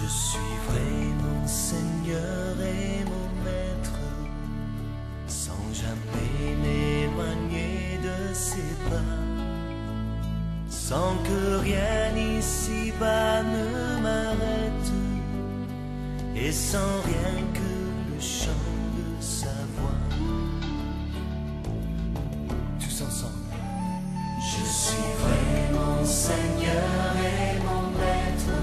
suivrai mon Seigneur et mon Maître, sans jamais m'éloigner de ses pas, sans que rien ici-bas ne m'arrête, et sans rien que le chant de sa voix. Tous ensemble. Je suivrai mon Seigneur et mon Maître,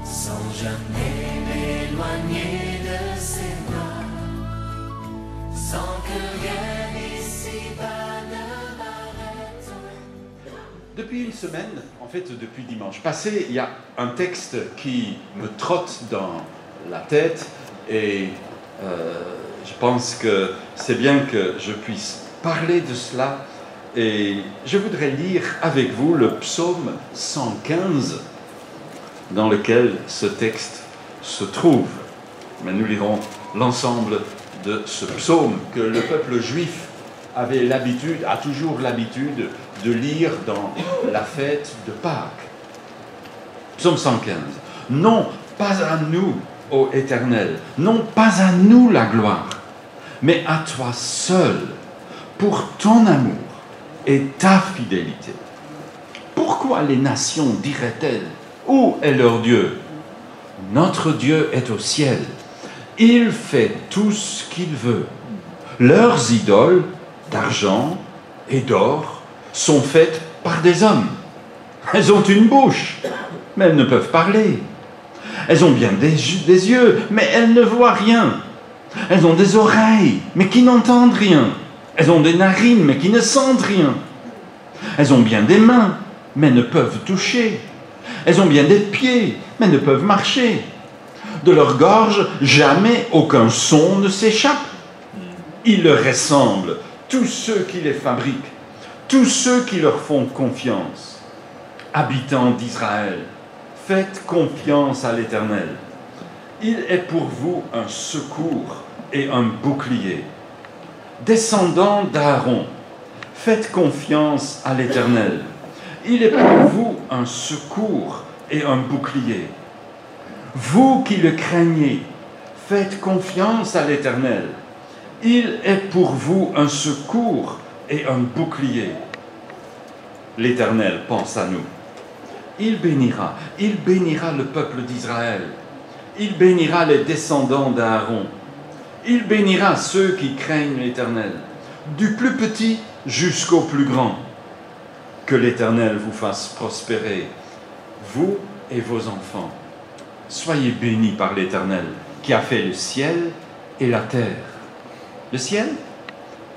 sans jamais m'éloigner de ses bras, sans que rien ici-bas ne m'arrête. Depuis une semaine, en fait depuis dimanche passé, il y a un texte qui me trotte dans la tête et je pense que c'est bien que je puisse parler de cela. Et je voudrais lire avec vous le psaume 115 dans lequel ce texte se trouve. Mais nous lirons l'ensemble de ce psaume que le peuple juif avait l'habitude, a toujours l'habitude de lire dans la fête de Pâques. Psaume 115. Non, pas à nous, ô Éternel, non pas à nous la gloire, mais à toi seul, pour ton amour et ta fidélité. Pourquoi les nations diraient-elles, où est leur Dieu? Notre Dieu est au ciel. Il fait tout ce qu'il veut. Leurs idoles d'argent et d'or sont faites par des hommes. Elles ont une bouche, mais elles ne peuvent parler. Elles ont bien des yeux, mais elles ne voient rien. Elles ont des oreilles, mais qui n'entendent rien. Elles ont des narines, mais qui ne sentent rien. Elles ont bien des mains, mais ne peuvent toucher. Elles ont bien des pieds, mais ne peuvent marcher. De leur gorge, jamais aucun son ne s'échappe. Ils leur ressemblent, tous ceux qui les fabriquent, tous ceux qui leur font confiance. Habitants d'Israël, faites confiance à l'Éternel. Il est pour vous un secours et un bouclier. Descendants d'Aaron, faites confiance à l'Éternel. Il est pour vous un secours et un bouclier. Vous qui le craignez, faites confiance à l'Éternel. Il est pour vous un secours et un bouclier. L'Éternel pense à nous. Il bénira le peuple d'Israël. Il bénira les descendants d'Aaron. Il bénira ceux qui craignent l'Éternel, du plus petit jusqu'au plus grand. Que l'Éternel vous fasse prospérer, vous et vos enfants. Soyez bénis par l'Éternel, qui a fait le ciel et la terre. Le ciel,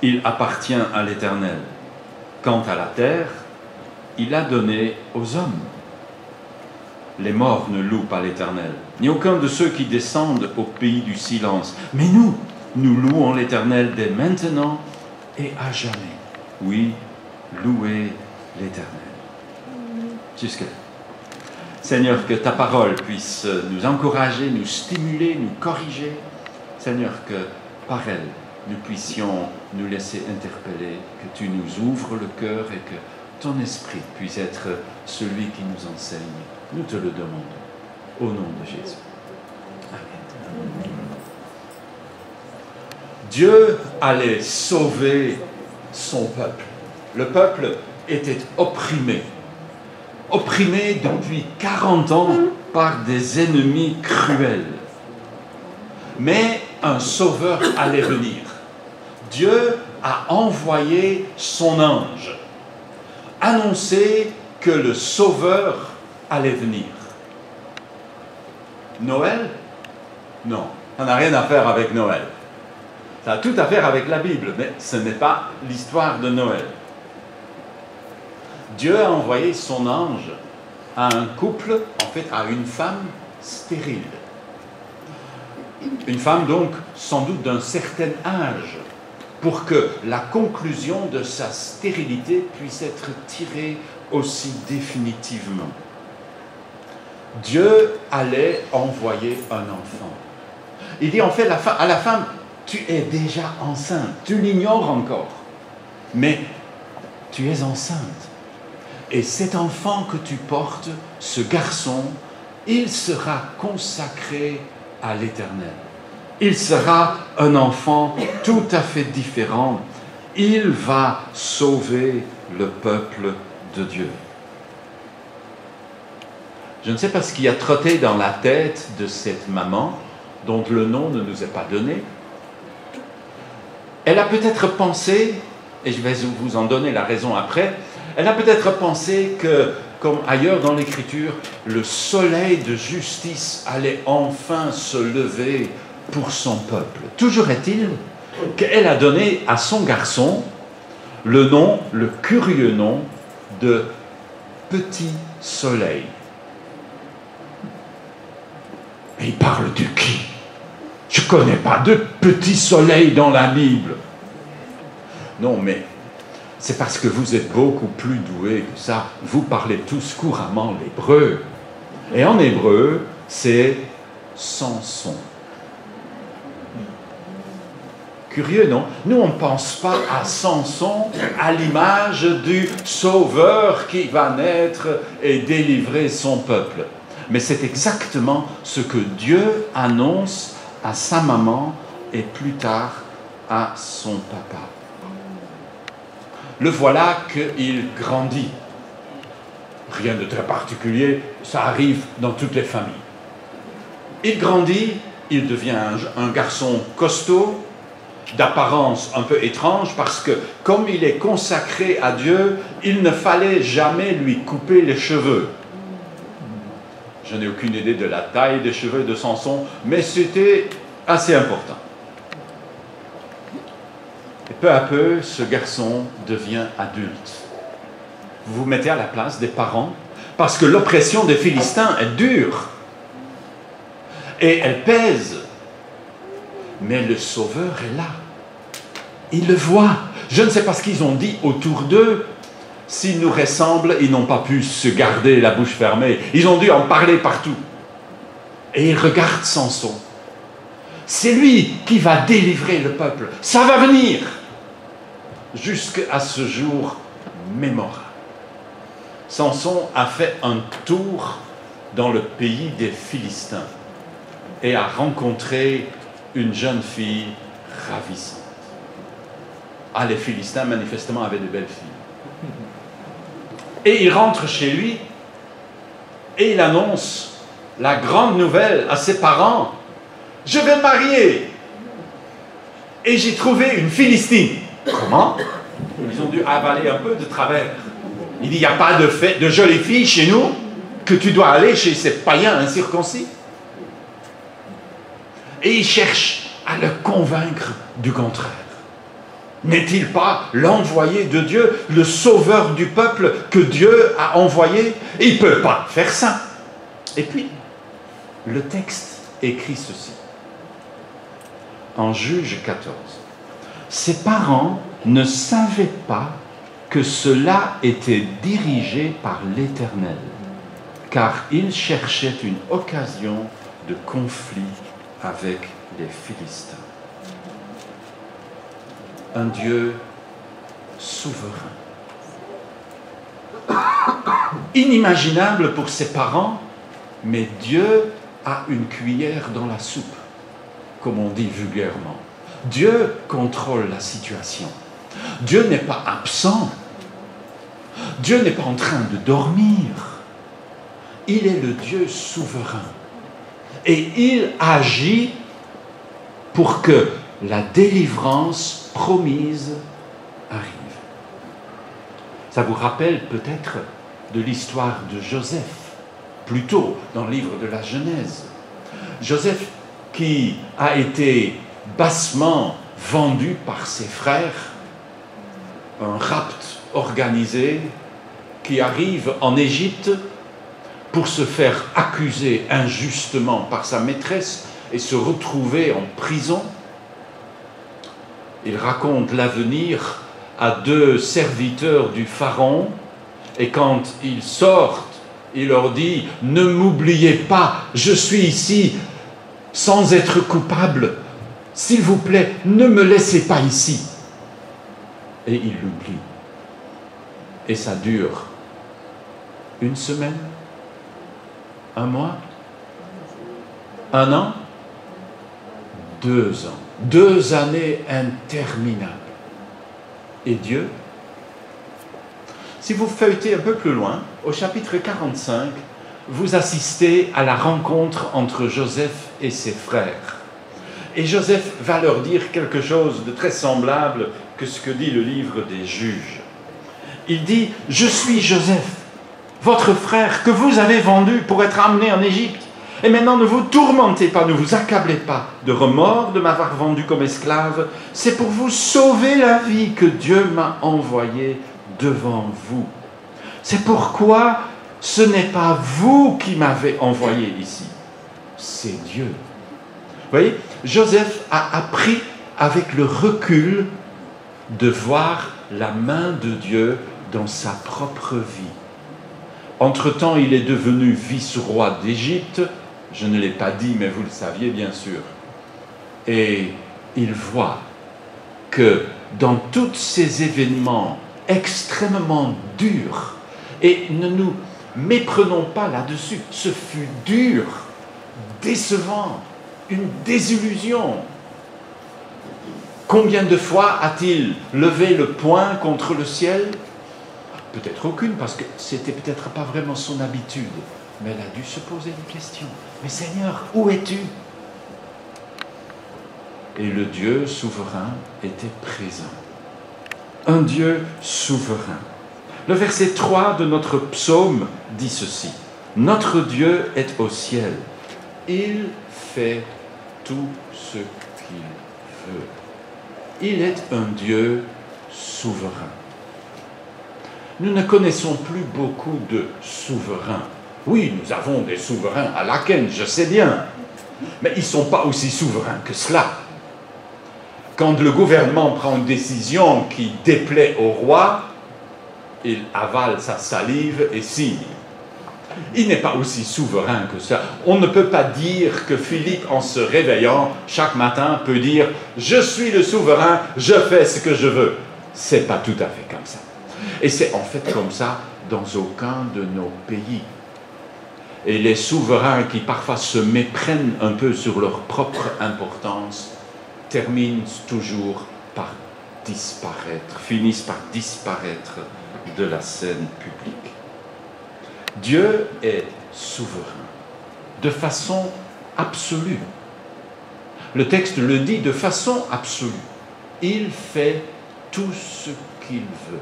il appartient à l'Éternel. Quant à la terre, il l'a donnée aux hommes. Les morts ne louent pas l'Éternel, ni aucun de ceux qui descendent au pays du silence. Mais nous louons l'Éternel dès maintenant et à jamais. Oui, louez l'Éternel. Jusqu'à là. Seigneur, que ta parole puisse nous encourager, nous stimuler, nous corriger. Seigneur, que par elle, nous puissions nous laisser interpeller, que tu nous ouvres le cœur et que ton esprit puisse être celui qui nous enseigne. Nous te le demandons, au nom de Jésus. Amen. Dieu allait sauver son peuple. Le peuple était opprimé depuis 40 ans par des ennemis cruels. Mais un sauveur allait venir. Dieu a envoyé son ange, annoncer que le sauveur allait venir. Noël? Non, ça n'a rien à faire avec Noël. Ça a tout à faire avec la Bible, mais ce n'est pas l'histoire de Noël. Dieu a envoyé son ange à un couple, en fait à une femme stérile. Une femme donc sans doute d'un certain âge, pour que la conclusion de sa stérilité puisse être tirée aussi définitivement. Dieu allait envoyer un enfant. Il dit en fait à la femme, tu es déjà enceinte, tu l'ignores encore, mais tu es enceinte. Et cet enfant que tu portes, ce garçon, il sera consacré à l'Éternel. Il sera un enfant tout à fait différent. Il va sauver le peuple de Dieu. Je ne sais pas ce qui a trotté dans la tête de cette maman, dont le nom ne nous est pas donné. Elle a peut-être pensé, et je vais vous en donner la raison après, elle a peut-être pensé que, comme ailleurs dans l'Écriture, le soleil de justice allait enfin se lever pour son peuple. Toujours est-il qu'elle a donné à son garçon le nom, le curieux nom de Petit Soleil. Et il parle de qui? Je ne connais pas de Petit Soleil dans la Bible. Non, mais c'est parce que vous êtes beaucoup plus doués que ça. Vous parlez tous couramment l'hébreu. Et en hébreu, c'est Samson. Curieux, non? Nous, on ne pense pas à Samson à l'image du sauveur qui va naître et délivrer son peuple. Mais c'est exactement ce que Dieu annonce à sa maman et plus tard à son papa. Le voilà qu'il grandit. Rien de très particulier, ça arrive dans toutes les familles. Il grandit, il devient un garçon costaud, d'apparence un peu étrange, parce que comme il est consacré à Dieu, il ne fallait jamais lui couper les cheveux. Je n'ai aucune idée de la taille des cheveux de Samson, mais c'était assez important. Et peu à peu, ce garçon devient adulte. Vous vous mettez à la place des parents, parce que l'oppression des Philistins est dure. Et elle pèse. Mais le Sauveur est là. Il le voit. Je ne sais pas ce qu'ils ont dit autour d'eux. S'ils nous ressemblent, ils n'ont pas pu se garder la bouche fermée. Ils ont dû en parler partout. Et ils regardent Samson. C'est lui qui va délivrer le peuple. Ça va venir. Jusqu'à ce jour mémorable. Samson a fait un tour dans le pays des Philistins et a rencontré une jeune fille ravissante. Ah, les Philistins, manifestement, avaient de belles filles. Et il rentre chez lui et il annonce la grande nouvelle à ses parents. Je vais me marier et j'ai trouvé une Philistine. Comment? Ils ont dû avaler un peu de travers. Il dit, il n'y a pas de jolies filles chez nous que tu dois aller chez ces païens incirconcis. Et il cherche à le convaincre du contraire. N'est-il pas l'envoyé de Dieu, le sauveur du peuple que Dieu a envoyé? Il ne peut pas faire ça. Et puis, le texte écrit ceci. En Juge 14. Ses parents ne savaient pas que cela était dirigé par l'Éternel, car ils cherchaient une occasion de conflit avec les Philistins. Un Dieu souverain. Inimaginable pour ses parents, mais Dieu a une cuillère dans la soupe, comme on dit vulgairement. Dieu contrôle la situation. Dieu n'est pas absent. Dieu n'est pas en train de dormir. Il est le Dieu souverain. Et il agit pour que la délivrance promise arrive. Ça vous rappelle peut-être de l'histoire de Joseph, plus tôt dans le livre de la Genèse. Joseph qui a été bassement vendu par ses frères, un rapt organisé qui arrive en Égypte pour se faire accuser injustement par sa maîtresse et se retrouver en prison. Il raconte l'avenir à 2 serviteurs du Pharaon et quand ils sortent, il leur dit « Ne m'oubliez pas, je suis ici sans être coupable. S'il vous plaît, ne me laissez pas ici. » Et il l'oublie. Et ça dure 1 semaine, 1 mois, 1 an, 2 ans, 2 années interminables. Et Dieu? Si vous feuilletez un peu plus loin, au chapitre 45, vous assistez à la rencontre entre Joseph et ses frères. Et Joseph va leur dire quelque chose de très semblable que ce que dit le livre des Juges. Il dit « Je suis Joseph, votre frère que vous avez vendu pour être amené en Égypte. Et maintenant ne vous tourmentez pas, ne vous accablez pas de remords de m'avoir vendu comme esclave. C'est pour vous sauver la vie que Dieu m'a envoyé devant vous. C'est pourquoi ce n'est pas vous qui m'avez envoyé ici, c'est Dieu. » Vous voyez, Joseph a appris avec le recul de voir la main de Dieu dans sa propre vie. Entre-temps, il est devenu vice-roi d'Égypte. Je ne l'ai pas dit, mais vous le saviez bien sûr. Et il voit que dans tous ces événements extrêmement durs, et ne nous méprenons pas là-dessus, ce fut dur, décevant, une désillusion. Combien de fois a-t-il levé le poing contre le ciel? Peut-être aucune, parce que c'était peut-être pas vraiment son habitude. Mais elle a dû se poser des questions. Mais Seigneur, où es-tu? Et le Dieu souverain était présent. Un Dieu souverain. Le verset 3 de notre psaume dit ceci. Notre Dieu est au ciel. Il fait tout ce qu'il veut. Il est un Dieu souverain. Nous ne connaissons plus beaucoup de souverains. Oui, nous avons des souverains à Laken, je sais bien. Mais ils ne sont pas aussi souverains que cela. Quand le gouvernement prend une décision qui déplaît au roi, il avale sa salive et signe. Il n'est pas aussi souverain que ça. On ne peut pas dire que Philippe, en se réveillant chaque matin, peut dire « Je suis le souverain, je fais ce que je veux ». Ce n'est pas tout à fait comme ça. Et c'est en fait comme ça dans aucun de nos pays. Et les souverains qui parfois se méprennent un peu sur leur propre importance terminent toujours par disparaître, finissent par disparaître de la scène publique. Dieu est souverain, de façon absolue. Le texte le dit de façon absolue. Il fait tout ce qu'il veut.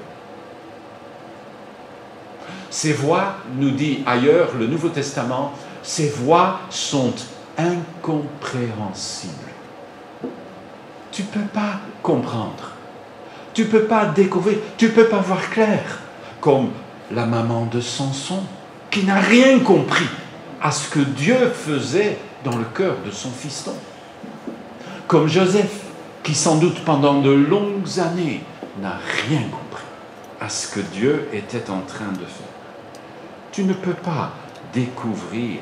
Ces voies, nous dit ailleurs le Nouveau Testament, ces voies sont incompréhensibles. Tu ne peux pas comprendre. Tu ne peux pas découvrir. Tu ne peux pas voir clair. Comme la maman de Samson, qui n'a rien compris à ce que Dieu faisait dans le cœur de son fiston. Comme Joseph, qui sans doute pendant de longues années n'a rien compris à ce que Dieu était en train de faire. Tu ne peux pas découvrir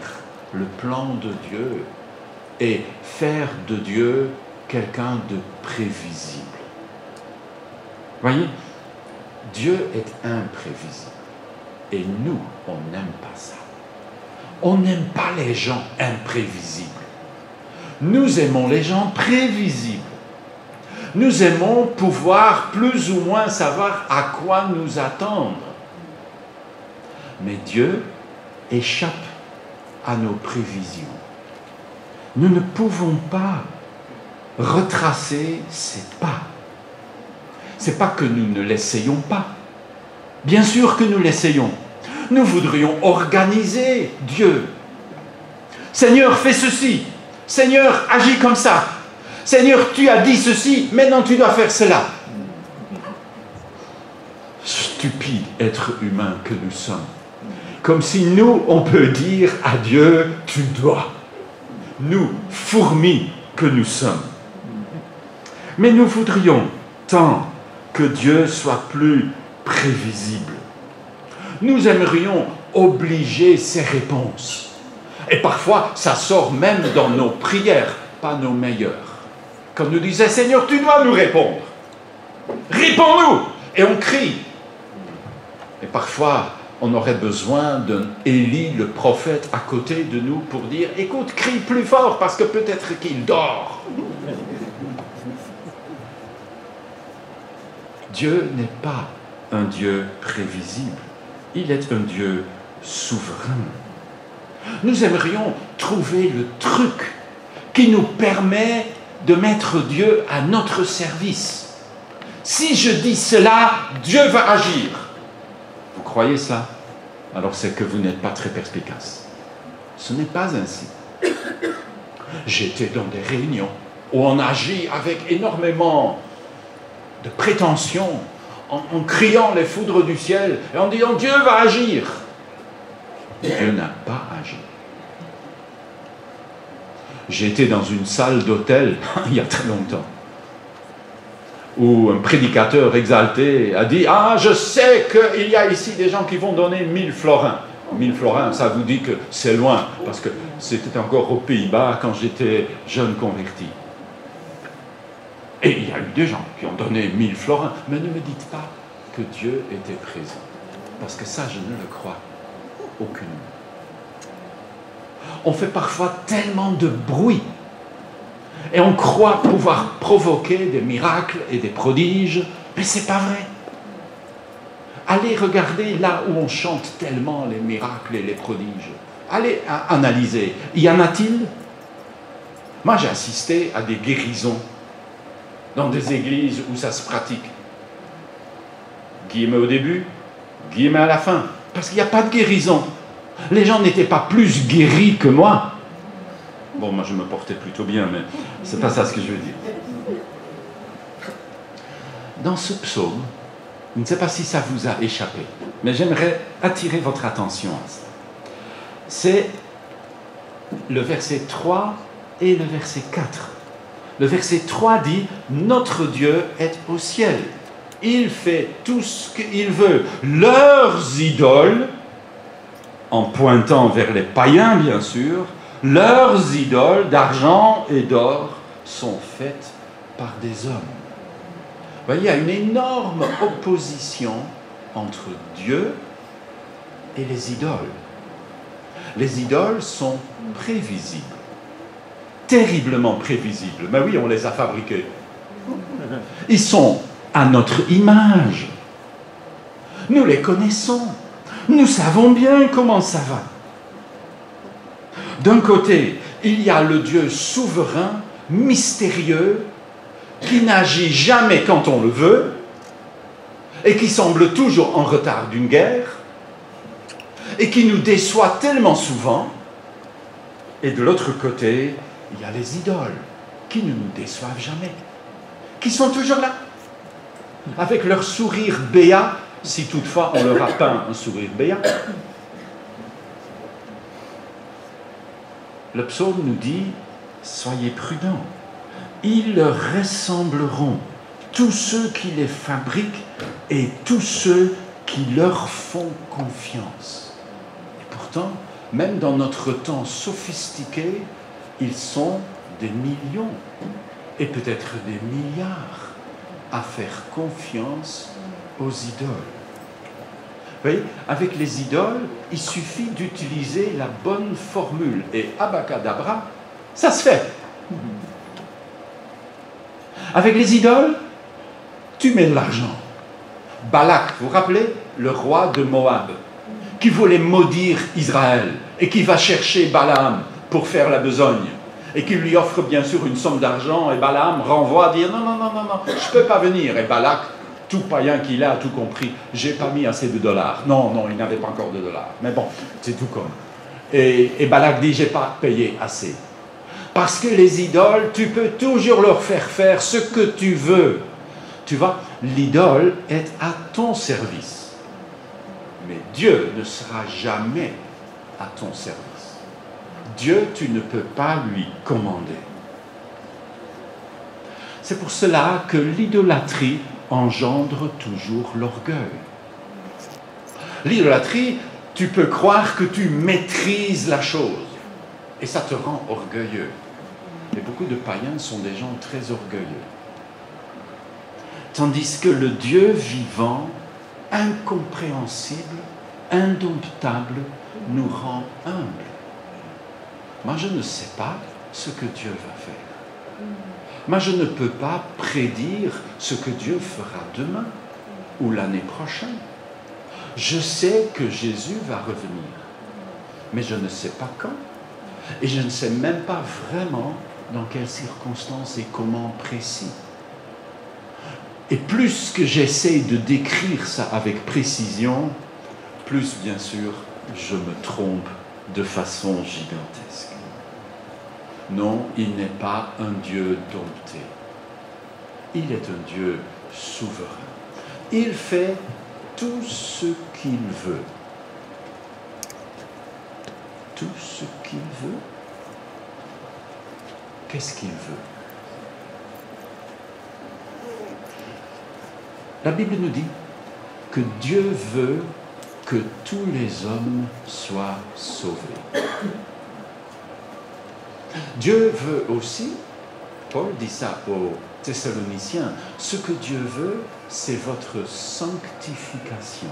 le plan de Dieu et faire de Dieu quelqu'un de prévisible. Voyez, Dieu est imprévisible. Et nous, on n'aime pas ça. On n'aime pas les gens imprévisibles. Nous aimons les gens prévisibles. Nous aimons pouvoir plus ou moins savoir à quoi nous attendre. Mais Dieu échappe à nos prévisions. Nous ne pouvons pas retracer ses pas. Ce n'est pas que nous ne l'essayons pas. Bien sûr que nous l'essayons. Nous voudrions organiser Dieu. Seigneur, fais ceci. Seigneur, agis comme ça. Seigneur, tu as dit ceci, maintenant tu dois faire cela. Stupide être humain que nous sommes. Comme si nous, on peut dire à Dieu, tu dois. Nous, fourmis que nous sommes. Mais nous voudrions tant que Dieu soit plus prévisible. Nous aimerions obliger ses réponses. Et parfois, ça sort même dans nos prières, pas nos meilleures. Quand nous disait, Seigneur, tu dois nous répondre. Réponds-nous! Et on crie. Et parfois, on aurait besoin d'un Élie, le prophète, à côté de nous pour dire « Écoute, crie plus fort parce que peut-être qu'il dort. » Dieu n'est pas un Dieu prévisible. Il est un Dieu souverain. Nous aimerions trouver le truc qui nous permet de mettre Dieu à notre service. Si je dis cela, Dieu va agir. Vous croyez cela? Alors c'est que vous n'êtes pas très perspicace. Ce n'est pas ainsi. J'étais dans des réunions où on agit avec énormément de prétention, en criant les foudres du ciel et en disant Dieu va agir. Dieu n'a pas agi. J'étais dans une salle d'hôtel il y a très longtemps où un prédicateur exalté a dit « Ah, je sais qu'il y a ici des gens qui vont donner 1000 florins. » 1000 florins, ça vous dit que c'est loin, parce que c'était encore aux Pays-Bas quand j'étais jeune converti. Et il y a eu des gens qui ont donné 1000 florins, mais ne me dites pas que Dieu était présent, parce que ça, je ne le crois aucunement. On fait parfois tellement de bruit et on croit pouvoir provoquer des miracles et des prodiges, mais ce n'est pas vrai. Allez regarder là où on chante tellement les miracles et les prodiges. Allez analyser. Y en a-t-il? Moi, j'ai assisté à des guérisons dans des églises où ça se pratique. Guillemets au début, guillemets à la fin. Parce qu'il n'y a pas de guérison. Les gens n'étaient pas plus guéris que moi. Bon, moi je me portais plutôt bien, mais c'est pas ça ce que je veux dire. Dans ce psaume, je ne sais pas si ça vous a échappé, mais j'aimerais attirer votre attention à ça. C'est le verset 3 et le verset 4. Le verset 3 dit « Notre Dieu est au ciel. Il fait tout ce qu'il veut. Leurs idoles, en pointant vers les païens bien sûr, leurs idoles d'argent et d'or sont faites par des hommes. » Vous voyez, il y a une énorme opposition entre Dieu et les idoles. Les idoles sont prévisibles, terriblement prévisibles. Mais oui, on les a fabriqués. Ils sont à notre image. Nous les connaissons. Nous savons bien comment ça va. D'un côté, il y a le Dieu souverain, mystérieux, qui n'agit jamais quand on le veut, et qui semble toujours en retard d'une guerre, et qui nous déçoit tellement souvent. Et de l'autre côté, il y a les idoles, qui ne nous déçoivent jamais, qui sont toujours là, avec leur sourire béat, si toutefois on leur a peint un sourire béat. Le psaume nous dit, soyez prudents, ils leur ressembleront, tous ceux qui les fabriquent et tous ceux qui leur font confiance. Et pourtant, même dans notre temps sophistiqué, ils sont des millions et peut-être des milliards à faire confiance aux idoles. Vous voyez, avec les idoles, il suffit d'utiliser la bonne formule et abacadabra, ça se fait. Avec les idoles, tu mets de l'argent. Balak, vous vous rappelez, le roi de Moab, qui voulait maudire Israël et qui va chercher Balaam pour faire la besogne et qui lui offre bien sûr une somme d'argent et Balaam renvoie à dire non, je ne peux pas venir. Et Balak, tout païen qu'il a tout compris, j'ai pas mis assez de dollars. Non, il n'avait pas encore de dollars. Mais bon, c'est tout comme. Et Balak dit, j'ai pas payé assez. Parce que les idoles, tu peux toujours leur faire ce que tu veux. Tu vois, l'idole est à ton service. Mais Dieu ne sera jamais à ton service. Dieu, tu ne peux pas lui commander. C'est pour cela que l'idolâtrie engendre toujours l'orgueil. L'idolâtrie, tu peux croire que tu maîtrises la chose. Et ça te rend orgueilleux. Et beaucoup de païens sont des gens très orgueilleux. Tandis que le Dieu vivant, incompréhensible, indomptable nous rend humbles. Moi, je ne sais pas ce que Dieu va faire. Moi, je ne peux pas prédire ce que Dieu fera demain ou l'année prochaine. Je sais que Jésus va revenir, mais je ne sais pas quand. Et je ne sais même pas vraiment dans quelles circonstances et comment précis. Et plus que j'essaie de décrire ça avec précision, plus, bien sûr, je me trompe de façon gigantesque. Non, il n'est pas un Dieu dompté. Il est un Dieu souverain. Il fait tout ce qu'il veut. Tout ce qu'il veut. Qu'est-ce qu'il veut? La Bible nous dit que Dieu veut que tous les hommes soient sauvés. Dieu veut aussi, Paul dit ça aux Thessaloniciens, ce que Dieu veut, c'est votre sanctification.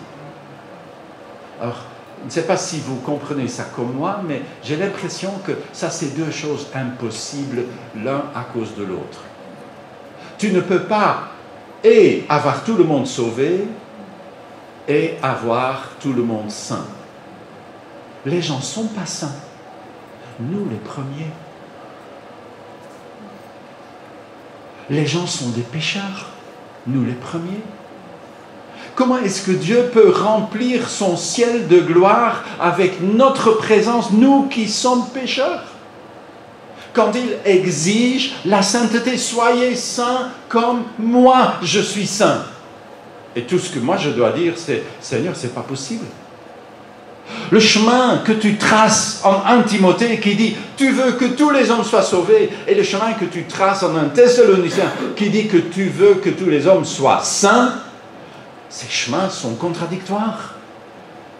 Alors, je ne sais pas si vous comprenez ça comme moi, mais j'ai l'impression que ça, c'est deux choses impossibles l'un à cause de l'autre. Tu ne peux pas et avoir tout le monde sauvé et avoir tout le monde saint. Les gens ne sont pas saints. Nous, les premiers. Les gens sont des pécheurs. Nous, les premiers. Comment est-ce que Dieu peut remplir son ciel de gloire avec notre présence, nous qui sommes pécheurs? Quand il exige la sainteté, soyez saints comme moi je suis saint. Et tout ce que moi je dois dire, c'est Seigneur, c'est pas possible. Le chemin que tu traces en 1 Timothée qui dit tu veux que tous les hommes soient sauvés, et le chemin que tu traces en 1 Thessalonicien qui dit que tu veux que tous les hommes soient saints, ces chemins sont contradictoires.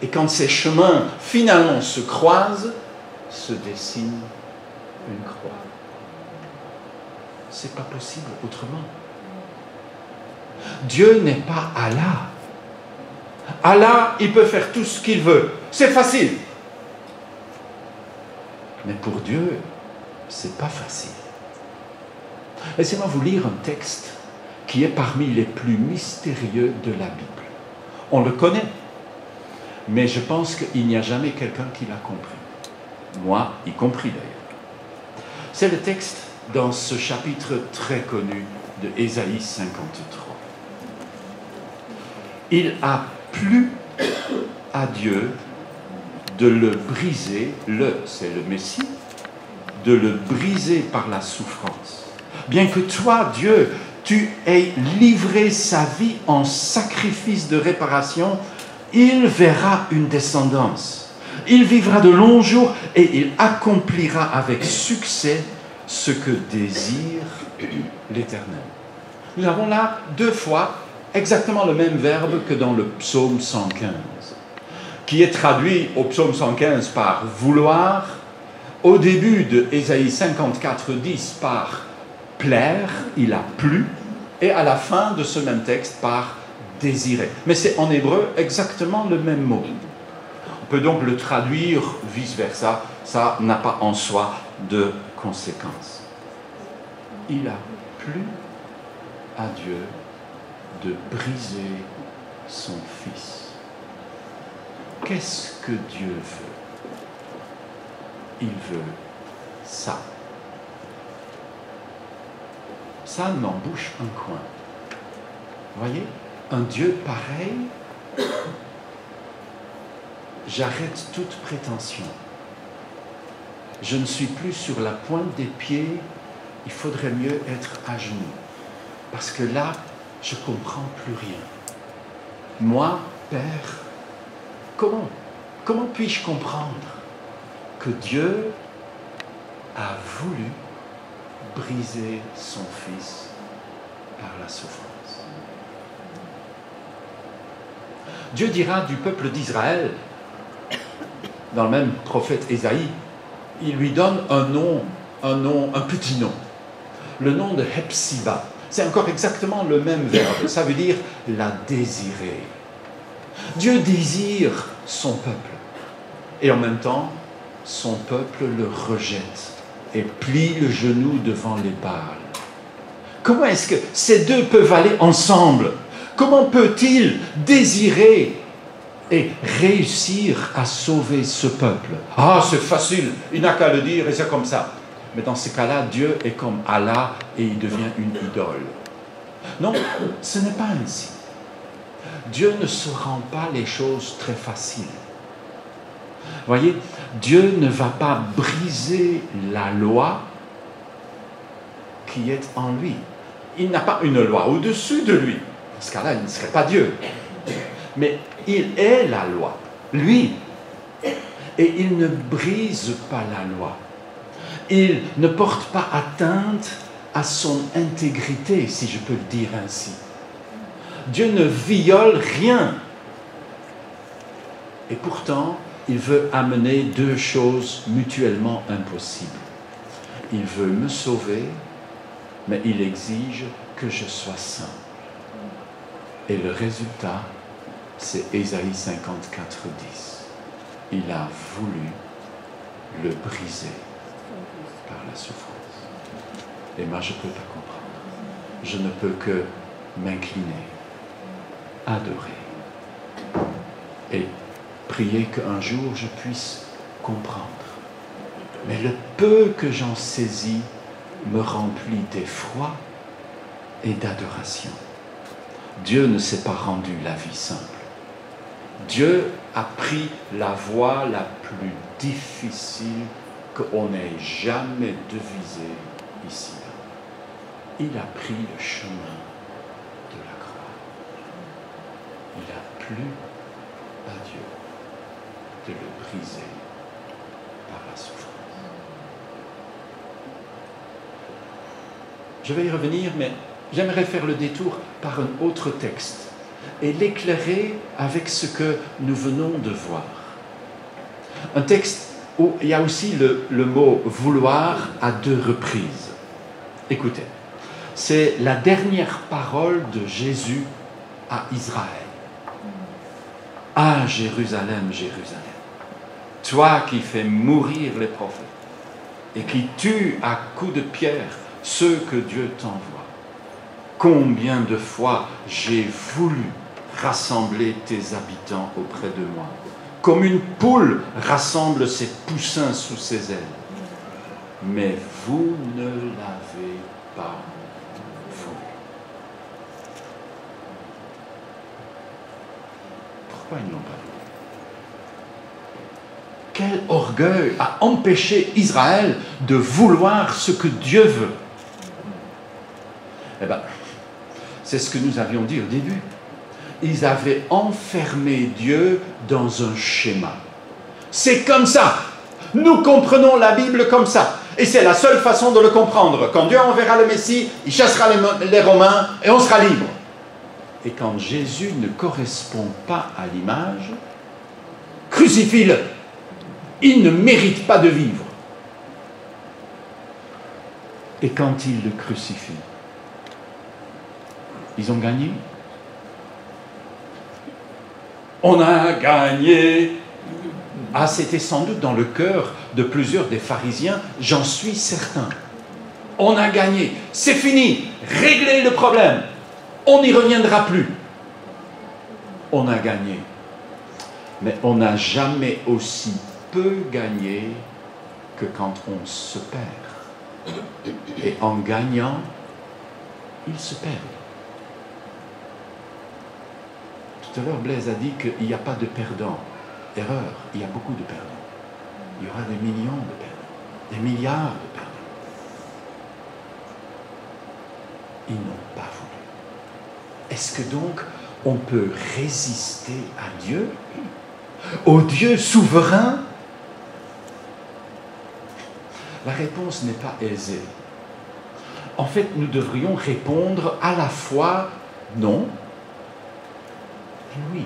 Et quand ces chemins finalement se croisent, se dessine une croix. C'est pas possible autrement. Dieu n'est pas Allah. Allah, il peut faire tout ce qu'il veut. C'est facile. Mais pour Dieu, c'est pas facile. Laissez-moi vous lire un texte qui est parmi les plus mystérieux de la Bible. On le connaît, mais je pense qu'il n'y a jamais quelqu'un qui l'a compris. Moi, y compris d'ailleurs. C'est le texte dans ce chapitre très connu de Ésaïe 53. Il a plu à Dieu de le briser, c'est le Messie, de le briser par la souffrance. Bien que toi, Dieu, tu aies livré sa vie en sacrifice de réparation, il verra une descendance. Il vivra de longs jours et il accomplira avec succès ce que désire l'Éternel. Nous avons là 2 fois exactement le même verbe que dans le psaume 115, qui est traduit au psaume 115 par vouloir, au début de Ésaïe 54, 10 par plaire, il a plu, et à la fin de ce même texte par désirer. Mais c'est en hébreu exactement le même mot. On peut donc le traduire vice-versa, ça n'a pas en soi de conséquences. Il a plu à Dieu de briser son Fils. Qu'est-ce que Dieu veut? Il veut ça. Ça n'en bouche un coin. Voyez, un Dieu pareil, j'arrête toute prétention. Je ne suis plus sur la pointe des pieds, il faudrait mieux être à genoux. Parce que là, je ne comprends plus rien. Moi, Père, comment puis-je comprendre que Dieu a voulu briser son Fils par la souffrance? Dieu dira du peuple d'Israël, dans le même prophète Ésaïe, il lui donne un petit nom, le nom de Hepsiba. C'est encore exactement le même verbe, ça veut dire la désirer. Dieu désire son peuple. Et en même temps, son peuple le rejette et plie le genou devant les Baals. Comment est-ce que ces deux peuvent aller ensemble? Comment peut-il désirer et réussir à sauver ce peuple? Ah, c'est facile, il n'a qu'à le dire et c'est comme ça. Mais dans ce cas-là, Dieu est comme Allah et il devient une idole. Non, ce n'est pas ainsi. Dieu ne se rend pas les choses très faciles. Voyez, Dieu ne va pas briser la loi qui est en lui. Il n'a pas une loi au-dessus de lui. Dans ce cas-là, il ne serait pas Dieu. Mais il est la loi, lui. Et il ne brise pas la loi. Il ne porte pas atteinte à son intégrité, si je peux le dire ainsi. Dieu ne viole rien. Et pourtant, il veut amener deux choses mutuellement impossibles. Il veut me sauver, mais il exige que je sois saint. Et le résultat, c'est Ésaïe 54, 10. Il a voulu le briser par la souffrance. Et moi, je ne peux pas comprendre. Je ne peux que m'incliner, adorer et prier qu'un jour je puisse comprendre. Mais le peu que j'en saisis me remplit d'effroi et d'adoration. Dieu ne s'est pas rendu la vie simple. Dieu a pris la voie la plus difficile qu'on ait jamais devisée ici-bas. Il a pris le chemin de la croix. Il a plu à Dieu de le briser par la souffrance. Je vais y revenir, mais j'aimerais faire le détour par un autre texte et l'éclairer avec ce que nous venons de voir. Un texte où il y a aussi le mot « vouloir » à deux reprises. Écoutez, c'est la dernière parole de Jésus à Israël. « Ah, Jérusalem, Jérusalem, toi qui fais mourir les prophètes et qui tues à coups de pierre ceux que Dieu t'envoie. Combien de fois j'ai voulu rassembler tes habitants auprès de moi, comme une poule rassemble ses poussins sous ses ailes. Mais vous ne l'avez pas voulu. » Pourquoi ils n'ont pas voulu? Quel orgueil a empêché Israël de vouloir ce que Dieu veut? Eh bien, c'est ce que nous avions dit au début. Ils avaient enfermé Dieu dans un schéma. C'est comme ça. Nous comprenons la Bible comme ça. Et c'est la seule façon de le comprendre. Quand Dieu enverra le Messie, il chassera les Romains et on sera libre. Et quand Jésus ne correspond pas à l'image, crucifie-le. Il ne mérite pas de vivre. Et quand ils le crucifient, ils ont gagné. On a gagné. Ah, c'était sans doute dans le cœur de plusieurs des pharisiens, j'en suis certain. On a gagné. C'est fini. Réglez le problème. On n'y reviendra plus. On a gagné. Mais on n'a jamais aussi peu gagné que quand on se perd. Et en gagnant, ils se perdent. Tout à l'heure, Blaise a dit qu'il n'y a pas de perdants. Erreur, il y a beaucoup de perdants. Il y aura des millions de perdants, des milliards de perdants. Ils n'ont pas voulu. Est-ce que donc on peut résister à Dieu, au Dieu souverain? La réponse n'est pas aisée. En fait, nous devrions répondre à la fois non et oui.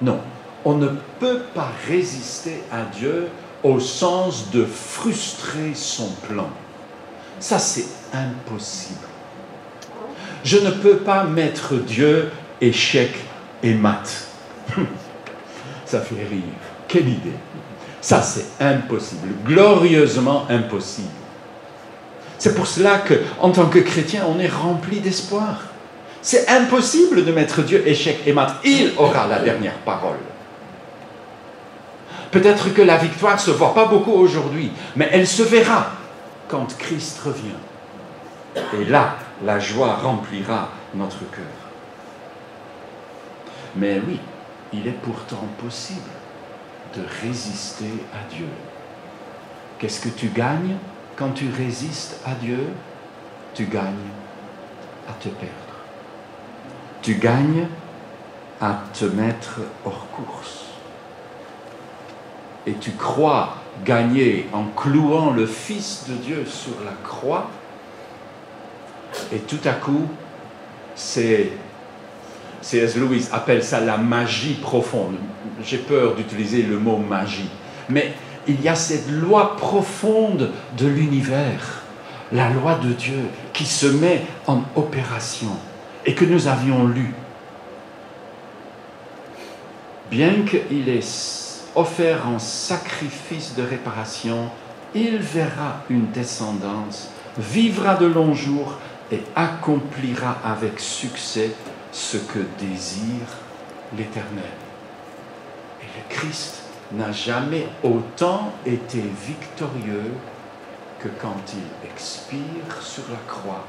Non, on ne peut pas résister à Dieu au sens de frustrer son plan. Ça, c'est impossible. Je ne peux pas mettre Dieu échec et mat. Ça fait rire. Quelle idée! Ça, c'est impossible, glorieusement impossible. C'est pour cela qu'en tant que chrétien, on est rempli d'espoir. C'est impossible de mettre Dieu échec et mat. Il aura la dernière parole. Peut-être que la victoire ne se voit pas beaucoup aujourd'hui, mais elle se verra quand Christ revient. Et là, la joie remplira notre cœur. Mais oui, il est pourtant possible de résister à Dieu. Qu'est-ce que tu gagnes quand tu résistes à Dieu? Tu gagnes à te perdre. Tu gagnes à te mettre hors course. Et tu crois gagner en clouant le Fils de Dieu sur la croix. Et tout à coup, C.S. Lewis appelle ça la magie profonde. J'ai peur d'utiliser le mot magie. Mais il y a cette loi profonde de l'univers, la loi de Dieu, qui se met en opération et que nous avions lu. Bien qu'il ait offert en sacrifice de réparation, il verra une descendance, vivra de longs jours et accomplira avec succès ce que désire l'Éternel. Et le Christ n'a jamais autant été victorieux que quand il expire sur la croix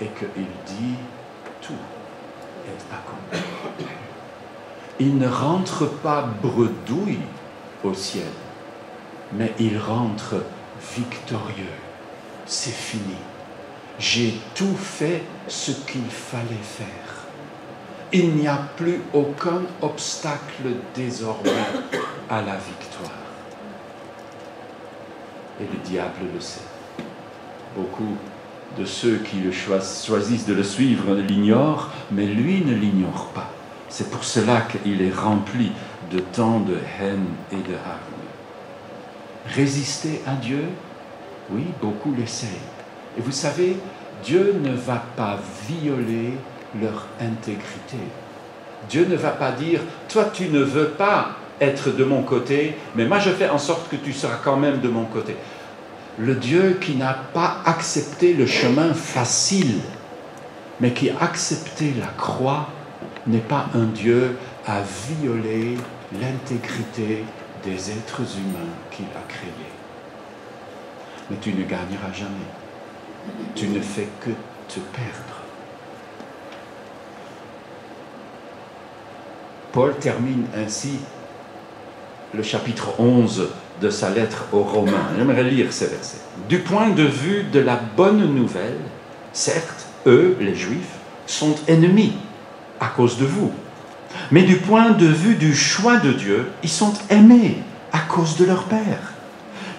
et qu'il dit « tout est accompli ». Il ne rentre pas bredouille au ciel, mais il rentre victorieux. C'est fini. J'ai tout fait ce qu'il fallait faire. Il n'y a plus aucun obstacle désormais à la victoire. Et le diable le sait. Beaucoup de ceux qui le choisissent de le suivre l'ignorent, mais lui ne l'ignore pas. C'est pour cela qu'il est rempli de tant de haine et de hargne. Résister à Dieu, oui, beaucoup l'essayent. Et vous savez, Dieu ne va pas violer leur intégrité. Dieu ne va pas dire, toi tu ne veux pas être de mon côté, mais moi je fais en sorte que tu seras quand même de mon côté. Le Dieu qui n'a pas accepté le chemin facile, mais qui a accepté la croix, n'est pas un Dieu à violer l'intégrité des êtres humains qu'il a créés. Mais tu ne gagneras jamais. Tu ne fais que te perdre. Paul termine ainsi le chapitre 11 de sa lettre aux Romains. J'aimerais lire ces versets. Du point de vue de la bonne nouvelle, certes, eux, les Juifs, sont ennemis à cause de vous. Mais du point de vue du choix de Dieu, ils sont aimés à cause de leur Père.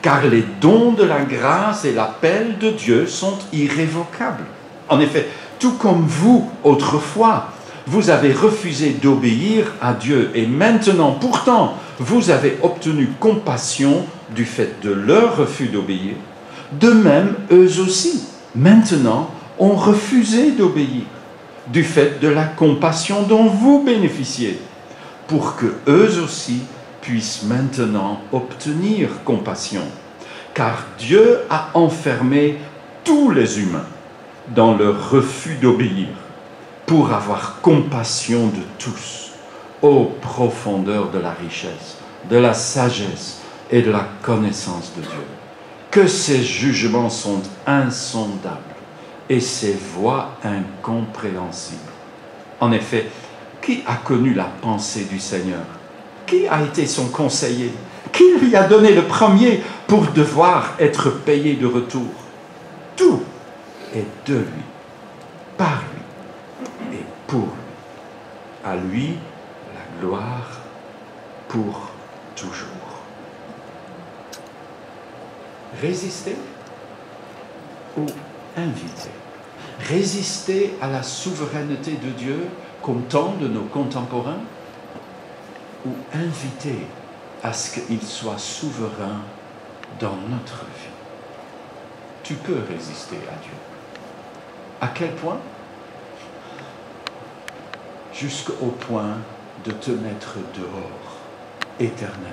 Car les dons de la grâce et l'appel de Dieu sont irrévocables. En effet, tout comme vous, autrefois, vous avez refusé d'obéir à Dieu et maintenant, pourtant, vous avez obtenu compassion du fait de leur refus d'obéir. De même, eux aussi, maintenant, ont refusé d'obéir du fait de la compassion dont vous bénéficiez, pour que eux aussi puissent maintenant obtenir compassion. Car Dieu a enfermé tous les humains dans leur refus d'obéir, pour avoir compassion de tous, ô profondeur de la richesse, de la sagesse et de la connaissance de Dieu. Que ses jugements sont insondables et ses voies incompréhensibles. En effet, qui a connu la pensée du Seigneur? Qui a été son conseiller? Qui lui a donné le premier pour devoir être payé de retour? Tout est de lui, par lui et pour lui. À lui, la gloire pour toujours. Résister ou inviter? Résister à la souveraineté de Dieu comme tant de nos contemporains, ou inviter à ce qu'il soit souverain dans notre vie? Tu peux résister à Dieu. À quel point? Jusqu'au point de te mettre dehors éternellement,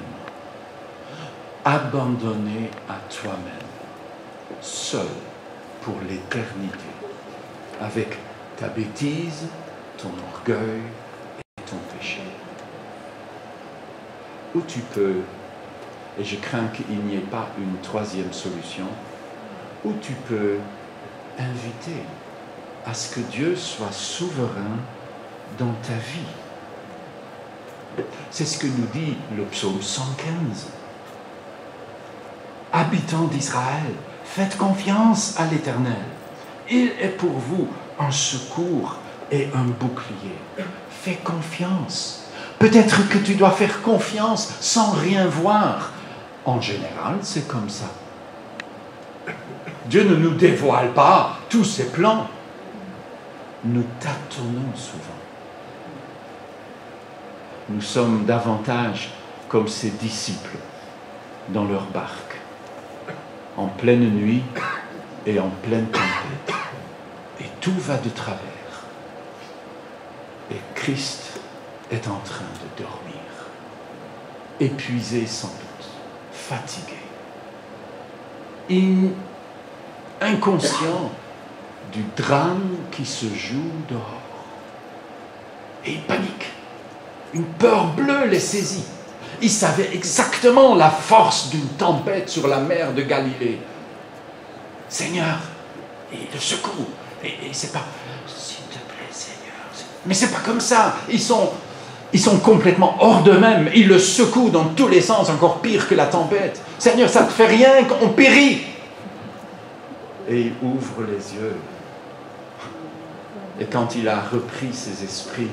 abandonné à toi-même, seul pour l'éternité, avec ta bêtise, ton orgueil et ton péché. Ou tu peux, et je crains qu'il n'y ait pas une troisième solution, ou tu peux inviter à ce que Dieu soit souverain dans ta vie. C'est ce que nous dit le psaume 115. Habitants d'Israël, faites confiance à l'Éternel. Il est pour vous un secours et un bouclier. Fais confiance. Peut-être que tu dois faire confiance sans rien voir. En général, c'est comme ça. Dieu ne nous dévoile pas tous ses plans. Nous tâtonnons souvent. Nous sommes davantage comme ses disciples dans leur barque, en pleine nuit et en pleine tempête. Et tout va de travers. Et Christ est en train de dormir, épuisé sans doute, fatigué, inconscient du drame qui se joue dehors. Et il panique. Une peur bleue les saisit. Il savait exactement la force d'une tempête sur la mer de Galilée. Seigneur, il le secoue. Et c'est pas, s'il te plaît, Seigneur. Mais c'est pas comme ça. Ils sont complètement hors d'eux-mêmes. Ils le secouent dans tous les sens, encore pire que la tempête. Seigneur, ça ne te fait rien, on périt. Et il ouvre les yeux. Et quand il a repris ses esprits,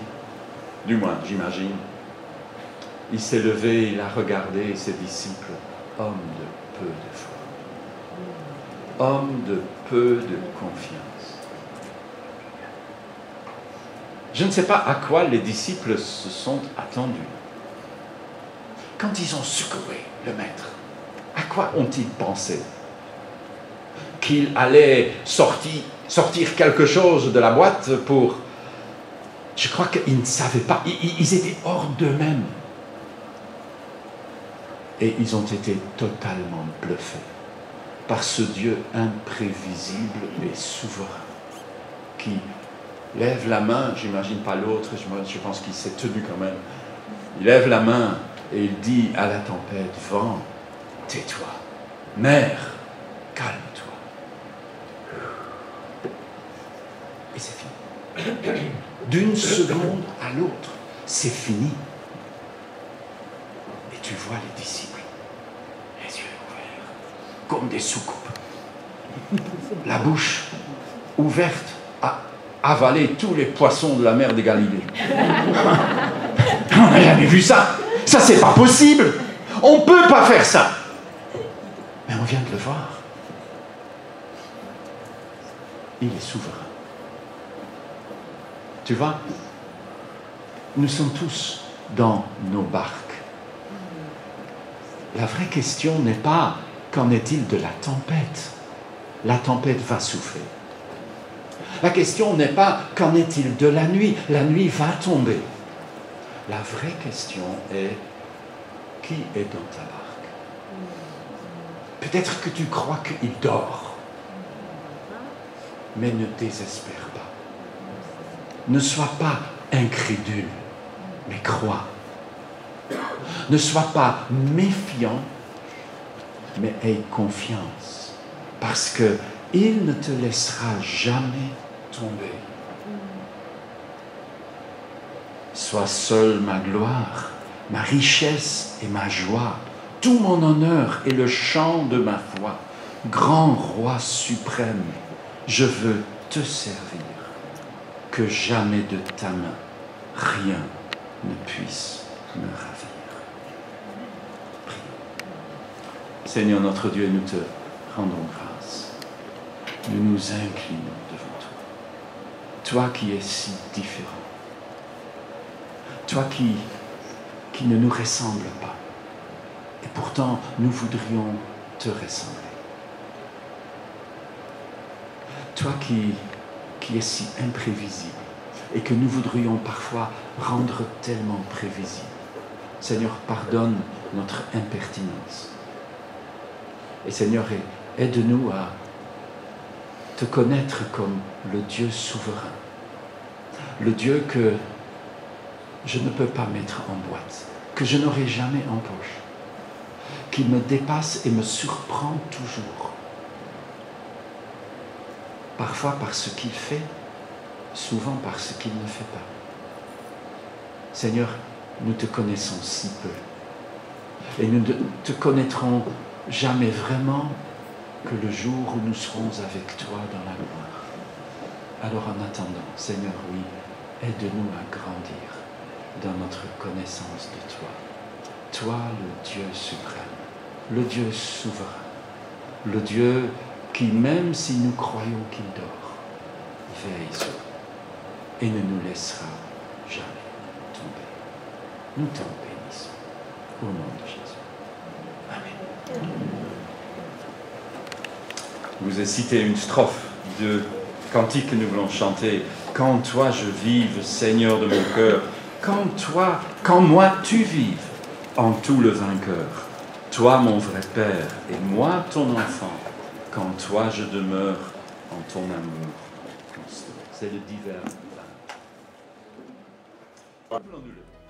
du moins, j'imagine, il s'est levé, il a regardé ses disciples, hommes de peu de foi, hommes de peu de confiance. Je ne sais pas à quoi les disciples se sont attendus. Quand ils ont secoué le maître, à quoi ont-ils pensé? Qu'il allait sortir quelque chose de la boîte pour... Je crois qu'ils ne savaient pas, ils étaient hors d'eux-mêmes. Et ils ont été totalement bluffés par ce Dieu imprévisible et souverain qui lève la main, j'imagine pas l'autre, je pense qu'il s'est tenu quand même. Il lève la main et il dit à la tempête, vent, tais-toi, mer, calme-toi. Et c'est fini. D'une seconde à l'autre, c'est fini. Et tu vois les disciples, les yeux ouverts, comme des soucoupes. La bouche ouverte à avaler tous les poissons de la mer de Galilée. On n'a jamais vu ça. Ça, c'est pas possible. On ne peut pas faire ça. Mais on vient de le voir. Il est souverain. Tu vois, nous sommes tous dans nos barques. La vraie question n'est pas qu'en est-il de la tempête. La tempête va souffler. La question n'est pas qu'en est-il de la nuit. La nuit va tomber. La vraie question est qui est dans ta barque? Peut-être que tu crois qu'il dort. Mais ne désespère pas. Ne sois pas incrédule, mais crois. Ne sois pas méfiant, mais aie confiance. Parce qu'il ne te laissera jamais tomber. Sois seul ma gloire, ma richesse et ma joie, tout mon honneur et le chant de ma foi. Grand roi suprême, je veux te servir. Que jamais de ta main, rien ne puisse me ravir. Prions. Seigneur notre Dieu, nous te rendons grâce. Nous nous inclinons devant toi. Toi qui es si différent. Toi qui ne nous ressemble pas. Et pourtant, nous voudrions te ressembler. Toi qui est si imprévisible. et que nous voudrions parfois rendre tellement prévisible. Seigneur, pardonne notre impertinence. Et Seigneur, aide-nous à te connaître comme le Dieu souverain, le Dieu que je ne peux pas mettre en boîte, que je n'aurai jamais en poche, qui me dépasse et me surprend toujours. Parfois par ce qu'il fait, souvent par ce qu'il ne fait pas. Seigneur, nous te connaissons si peu et nous ne te connaîtrons jamais vraiment que le jour où nous serons avec toi dans la gloire. Alors en attendant, Seigneur, oui, aide-nous à grandir dans notre connaissance de toi. Toi, le Dieu suprême, le Dieu souverain, le Dieu qui, même si nous croyons qu'il dort, veille sur nous et ne nous laissera jamais tomber. Nous t'en bénissons. Au nom de Jésus. Amen. Je vous ai cité une strophe de cantique que nous voulons chanter. Quand toi je vive, Seigneur de mon cœur, quand moi tu vives, en tout le vainqueur. Toi mon vrai Père et moi ton enfant, quand toi je demeure en ton amour constant. C'est le divers. Rappelons-nous-le.